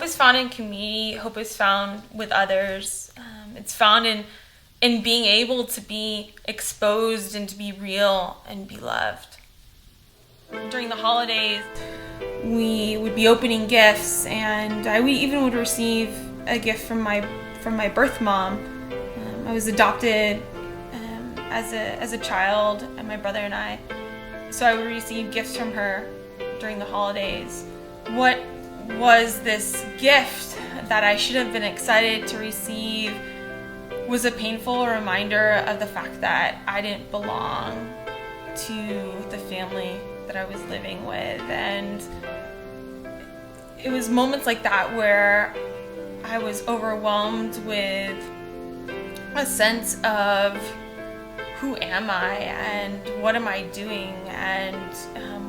is found in community. Hope is found with others. It's found in being able to be exposed and to be real and be loved. During the holidays, we would be opening gifts, and we even would receive a gift from my birth mom. I was adopted as a child, and my brother and I. So I would receive gifts from her during the holidays. What was this gift that I should have been excited to receive was a painful reminder of the fact that I didn't belong to the family that I was living with. And it was moments like that where I was overwhelmed with a sense of who am I and what am I doing and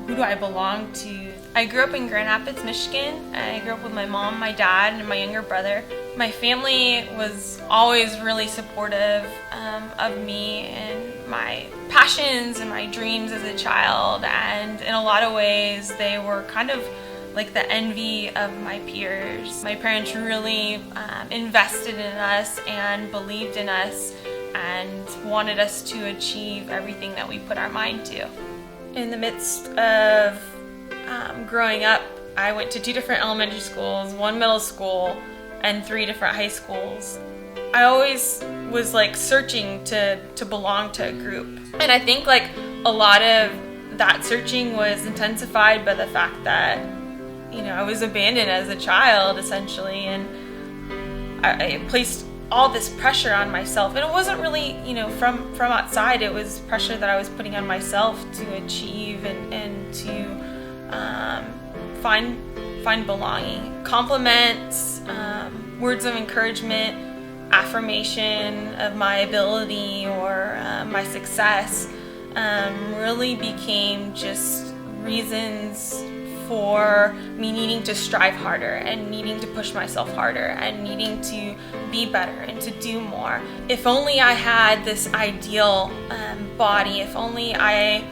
who do I belong to. I grew up in Grand Rapids, Michigan. I grew up with my mom, my dad, and my younger brother. My family was always really supportive of me and my passions and my dreams as a child, and in a lot of ways they were kind of like the envy of my peers. My parents really invested in us and believed in us and wanted us to achieve everything that we put our mind to. In the midst of growing up, I went to 2 different elementary schools, 1 middle school, and 3 different high schools. I always was like searching to belong to a group. And I think like a lot of that searching was intensified by the fact that, you know, I was abandoned as a child essentially, and I placed all this pressure on myself. And it wasn't really, you know, from outside. It was pressure that I was putting on myself to achieve and to find belonging. Compliments, words of encouragement, affirmation of my ability or my success really became just reasons for me needing to strive harder and needing to push myself harder and needing to be better and to do more. If only I had this ideal body, if only I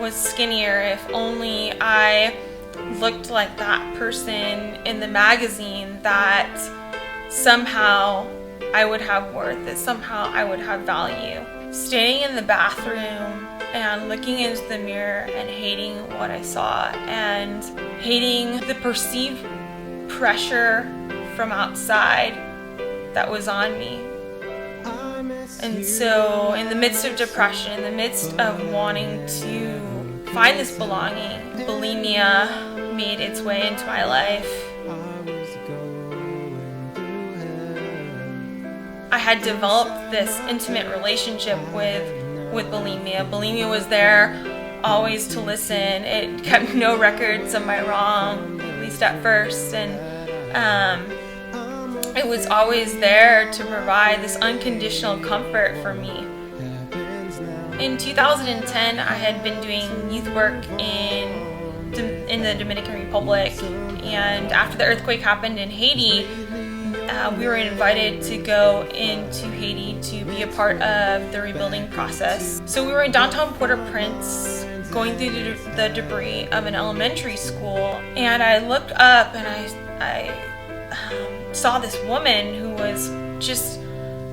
was skinnier, if only I looked like that person in the magazine, that somehow I would have worth, that somehow I would have value. Standing in the bathroom and looking into the mirror and hating what I saw and hating the perceived pressure from outside that was on me. And so in the midst of depression, in the midst of wanting to find this belonging, bulimia made its way into my life. I had developed this intimate relationship with bulimia. Bulimia was there always to listen. It kept no records of my wrong, at least at first, and it was always there to provide this unconditional comfort for me. In 2010, I had been doing youth work in the Dominican Republic, and after the earthquake happened in Haiti, we were invited to go into Haiti to be a part of the rebuilding process. So we were in downtown Port-au-Prince going through the debris of an elementary school, and I looked up and I saw this woman who was just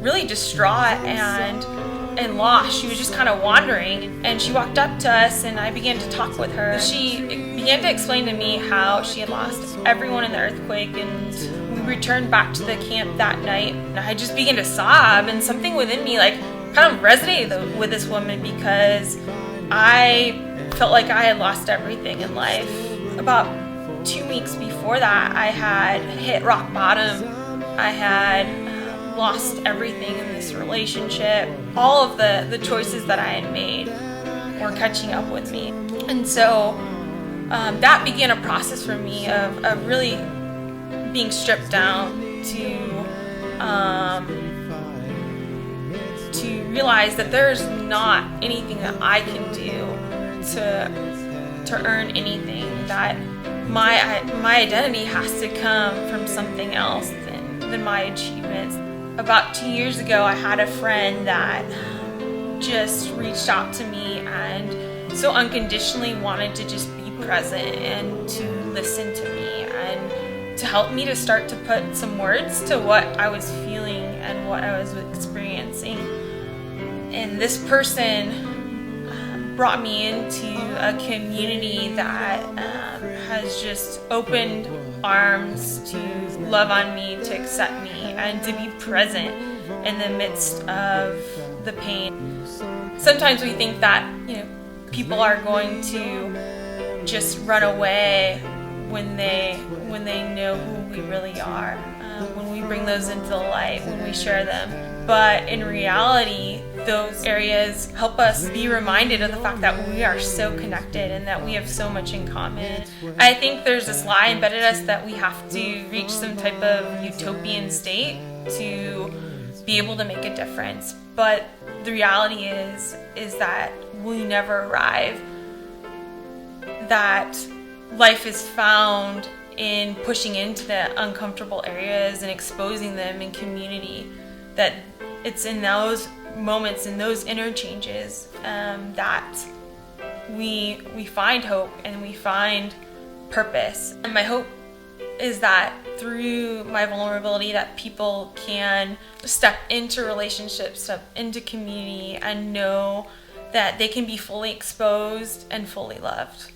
really distraught and lost. She was just kind of wandering, and she walked up to us and I began to talk with her. She began to explain to me how she had lost everyone in the earthquake, and we returned back to the camp that night, and I just began to sob, and something within me like kind of resonated with this woman because I felt like I had lost everything in life. About 2 weeks before that, I had hit rock bottom. I had lost everything in this relationship. All of the choices that I had made were catching up with me. And so that began a process for me of really being stripped down to realize that there's not anything that I can do to earn anything, that my identity has to come from something else than my achievements. About 2 years ago, I had a friend that just reached out to me and so unconditionally wanted to just be present and to listen to me. And to help me to start to put some words to what I was feeling and what I was experiencing. And this person brought me into a community that has just opened arms to love on me, to accept me, and to be present in the midst of the pain. Sometimes we think that, people are going to just run away when they know who we really are, when we bring those into the light, when we share them. But in reality, those areas help us be reminded of the fact that we are so connected and that we have so much in common. I think there's this lie embedded in us that we have to reach some type of utopian state to be able to make a difference. But the reality is that we never arrive. That life is found in pushing into the uncomfortable areas and exposing them in community. That it's in those moments, in those interchanges, that we find hope and we find purpose. And my hope is that through my vulnerability, that people can step into relationships, step into community, and know that they can be fully exposed and fully loved.